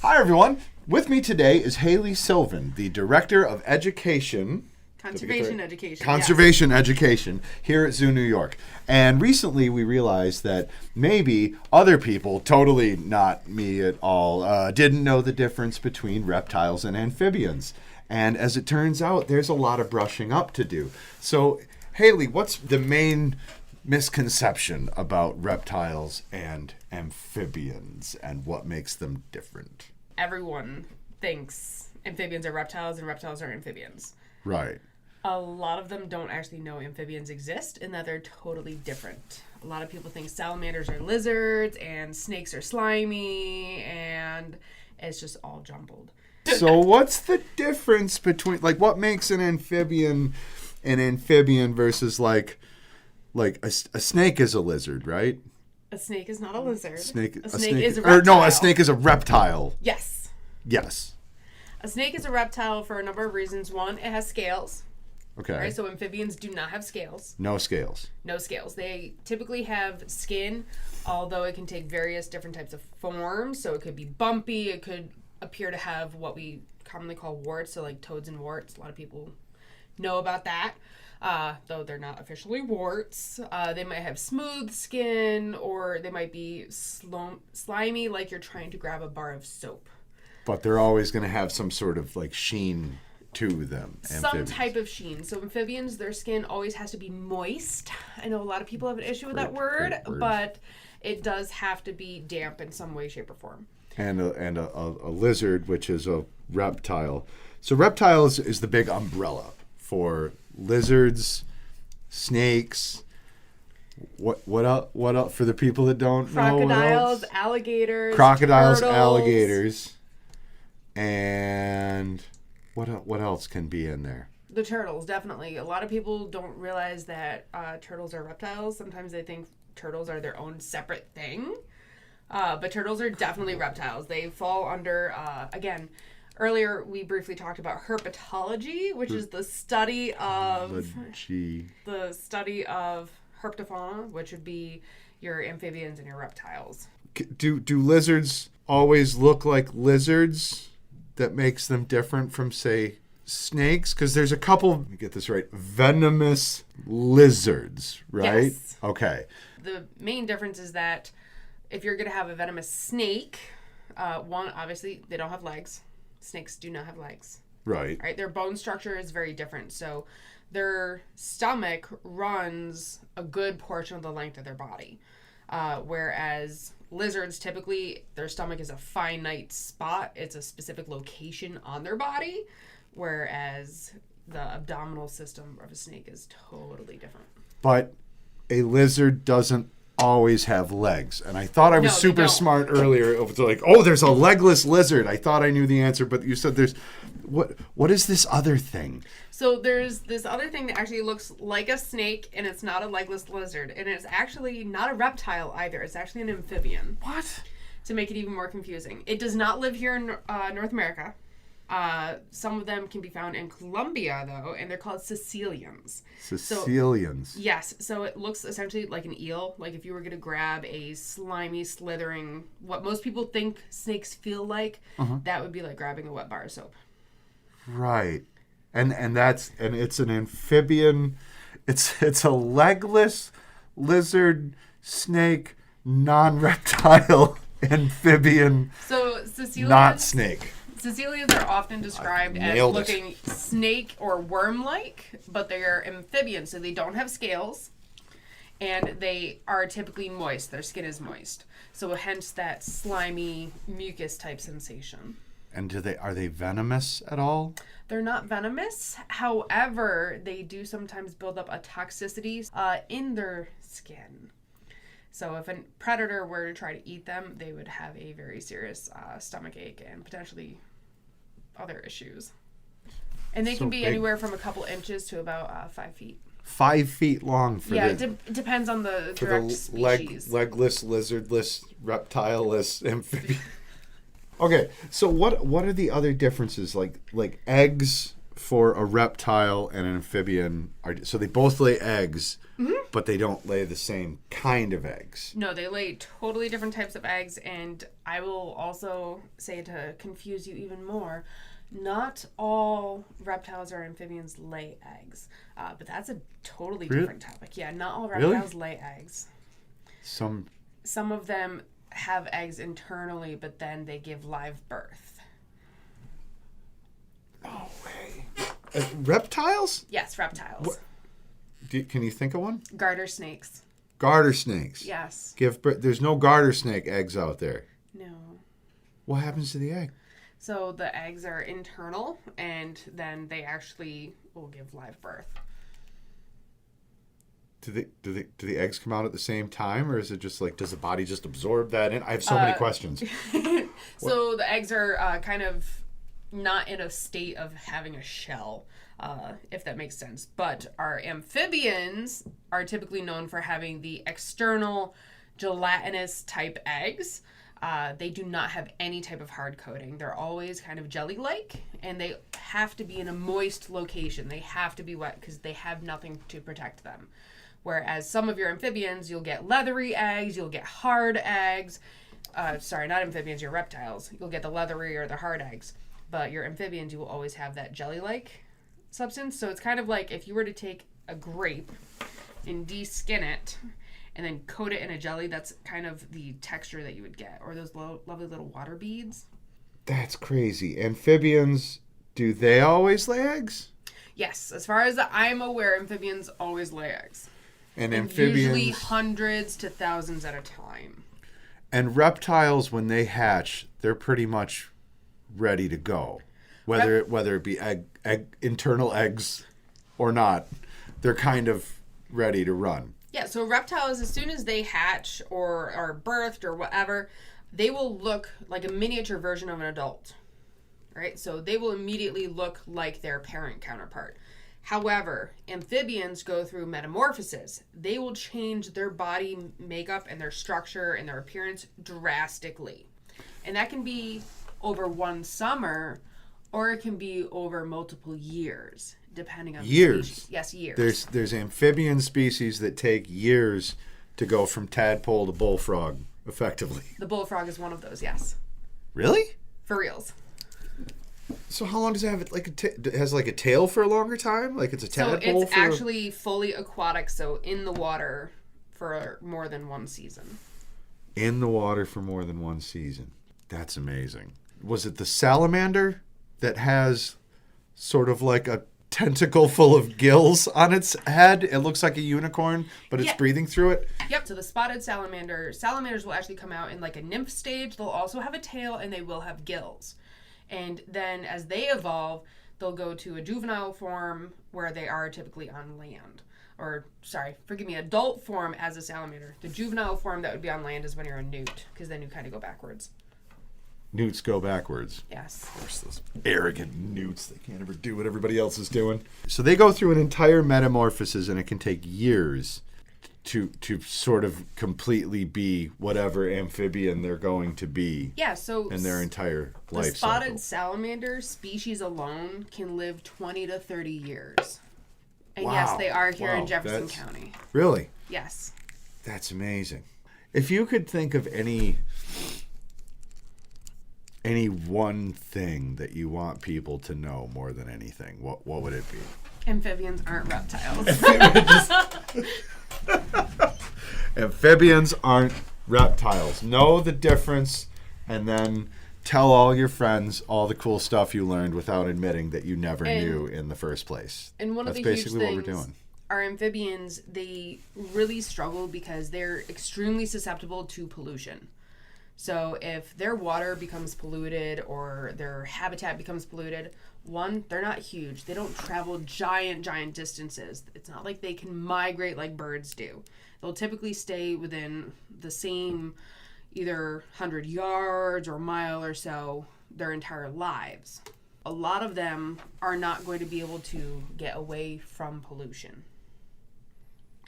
Hi, everyone. With me today is Haley Sylvan, the Director of Education. Conservation Education here at Zoo New York. And recently we realized that maybe other people, totally not me at all, didn't know the difference between reptiles and amphibians. And as it turns out, there's a lot of brushing up to do. So, Haley, what's the main misconception about reptiles and amphibians and what makes them different? Everyone thinks amphibians are reptiles and reptiles are amphibians. Right. A lot of them don't actually know amphibians exist and that they're totally different. A lot of people think salamanders are lizards and snakes are slimy, and it's just all jumbled. So what's the difference between, like, what makes an amphibian versus like a snake is a lizard, right? A snake is not a lizard. A snake is a reptile. Or no, a snake is a reptile. Yes. Yes. A snake is a reptile for a number of reasons. One, it has scales. Okay. Right, so amphibians do not have scales. No scales. No scales. They typically have skin, although it can take various different types of forms. So it could be bumpy. It could appear to have what we commonly call warts, so like toads and warts. A lot of people know about that, though they're not officially warts. They might have smooth skin, or they might be slimy, like you're trying to grab a bar of soap. But they're always going to have some sort of like sheen to them. Some type of sheen. So amphibians, their skin always has to be moist. I know a lot of people have an issue with that word, but it does have to be damp in some way, shape, or form. And a lizard, which is a reptile. So reptiles is the big umbrella for lizards, snakes. What else for the people that don't know? Crocodiles, alligators, crocodiles, turtles. Alligators, and what else can be in there? The turtles, definitely. A lot of people don't realize that turtles are reptiles. Sometimes they think turtles are their own separate thing. But turtles are definitely reptiles. They fall under, again, earlier we briefly talked about herpetology, which is the study of herpetofauna, which would be your amphibians and your reptiles. Do lizards always look like lizards? That makes them different from, say, snakes? Because there's a couple, let me get this right, venomous lizards, right? Yes. Okay. The main difference is that if you're going to have a venomous snake, one, obviously, they don't have legs. Snakes do not have legs. Right. Right. Their bone structure is very different. So their stomach runs a good portion of the length of their body. Whereas lizards, typically, their stomach is a finite spot. It's a specific location on their body. Whereas the abdominal system of a snake is totally different. But a lizard doesn't always have legs. And I thought I was super smart earlier. It was like, oh, there's a legless lizard. I thought I knew the answer, but you said there's... What is this other thing? So there's this other thing that actually looks like a snake, and it's not a legless lizard. And it's actually not a reptile either. It's actually an amphibian. What? To make it even more confusing. It does not live here in North America. Some of them can be found in Colombia, though, and they're called caecilians. Caecilians. Yes. So it looks essentially like an eel. Like if you were going to grab a slimy, slithering, what most people think snakes feel like, that would be like grabbing a wet bar of soap. Right. And it's an amphibian. It's a legless lizard, snake, non-reptile amphibian. So caecilians, not snake. Caecilians are often described as looking snake or worm-like, but they are amphibians, so they don't have scales, and they are typically moist. Their skin is moist, so hence that slimy mucus-type sensation. And are they venomous at all? They're not venomous. However, they do sometimes build up a toxicity in their skin. So if a predator were to try to eat them, they would have a very serious stomach ache and potentially other issues. And they can be anywhere from a couple inches to about 5 feet. 5 feet long for it depends on the direct species. Legless, lizardless, reptileless amphibian. Okay, so what are the other differences? Like eggs for a reptile and an amphibian so they both lay eggs, but they don't lay the same kind of eggs. No, they lay totally different types of eggs, and I will also say, to confuse you even more, not all reptiles or amphibians lay eggs, but that's a totally different topic. Yeah, not all reptiles lay eggs. Some of them have eggs internally, but then they give live birth. No way. Reptiles? Yes, reptiles. Can you think of one? Garter snakes. Garter snakes. Yes. Give birth. There's no garter snake eggs out there. No. What happens to the egg? So the eggs are internal, and then they actually will give live birth. Do the eggs come out at the same time, or is it just like, does the body just absorb that in? I have so many questions. So the eggs are kind of not in a state of having a shell, if that makes sense. But our amphibians are typically known for having the external gelatinous type eggs. They do not have any type of hard coating. They're always kind of jelly-like, and they have to be in a moist location. They have to be wet because they have nothing to protect them. Whereas some of your amphibians, you'll get leathery eggs, you'll get hard eggs. Sorry, not amphibians, your reptiles. You'll get the leathery or the hard eggs. But your amphibians, you will always have that jelly-like substance. So it's kind of like if you were to take a grape and de-skin it and then coat it in a jelly, that's kind of the texture that you would get. Or those lovely little water beads. That's crazy. Amphibians, do they always lay eggs? Yes, as far as I'm aware, amphibians always lay eggs. And amphibians, usually hundreds to thousands at a time. And reptiles, when they hatch, they're pretty much ready to go. Whether it be egg internal eggs or not, they're kind of ready to run. Yeah, so reptiles, as soon as they hatch or are birthed or whatever, they will look like a miniature version of an adult. Right? So they will immediately look like their parent counterpart. However, amphibians go through metamorphosis. They will change their body makeup and their structure and their appearance drastically. And that can be over one summer, or it can be over multiple years, depending on the species. Yes, years. There's amphibian species that take years to go from tadpole to bullfrog, effectively. The bullfrog is one of those, yes. Really? For reals. So how long does it have? It has like a tail for a longer time? Like it's a tadpole? So it's actually fully aquatic, so in the water for more than one season. In the water for more than one season. That's amazing. Was it the salamander that has sort of like a tentacle full of gills on its head? It looks like a unicorn, but it's breathing through it? Yep, so the spotted salamanders will actually come out in like a nymph stage. They'll also have a tail, and they will have gills. And then as they evolve, they'll go to a juvenile form where they are typically on land. Or, adult form as a salamander. The juvenile form that would be on land is when you're a newt, because then you kind of go backwards. Newts go backwards. Yes. Of course, those arrogant newts. They can't ever do what everybody else is doing. So they go through an entire metamorphosis, and it can take years to sort of completely be whatever amphibian they're going to be. Yeah, so in their entire life cycle. The spotted salamander species alone can live 20 to 30 years. And yes, they are here in Jefferson County. Really? Yes. That's amazing. If you could think of any one thing that you want people to know more than anything, what would it be? Amphibians aren't reptiles. Amphibians aren't reptiles. Know the difference, and then tell all your friends all the cool stuff you learned without admitting that you never knew in the first place. And one of That's the basically huge what things, we're doing. Our amphibians, they really struggle because they're extremely susceptible to pollution. So if their water becomes polluted or their habitat becomes polluted, one, they're not huge. They don't travel giant distances. It's not like they can migrate like birds do. They'll typically stay within the same either 100 yards or mile or so their entire lives. A lot of them are not going to be able to get away from pollution.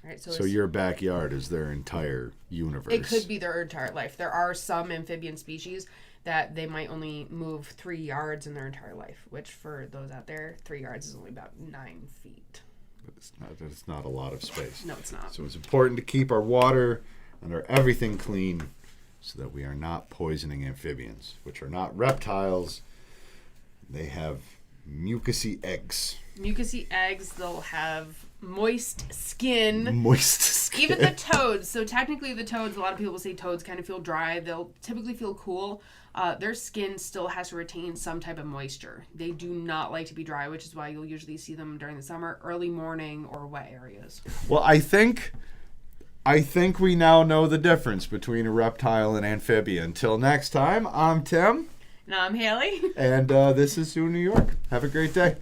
Right, so your backyard is their entire universe. It could be their entire life. There are some amphibian species that they might only move 3 yards in their entire life, which for those out there, 3 yards is only about 9 feet. But it's not a lot of space. No, it's not. So it's important to keep our water and our everything clean so that we are not poisoning amphibians, which are not reptiles. They have mucousy eggs. Mucousy eggs, they'll have moist skin. Moist skin. Even the toads. So technically the toads, a lot of people say toads kind of feel dry. They'll typically feel cool. Their skin still has to retain some type of moisture. They do not like to be dry, which is why you'll usually see them during the summer, early morning, or wet areas. Well, I think we now know the difference between a reptile and amphibian. Until next time, I'm Tim. And I'm Haley. And this is Zoo New York. Have a great day.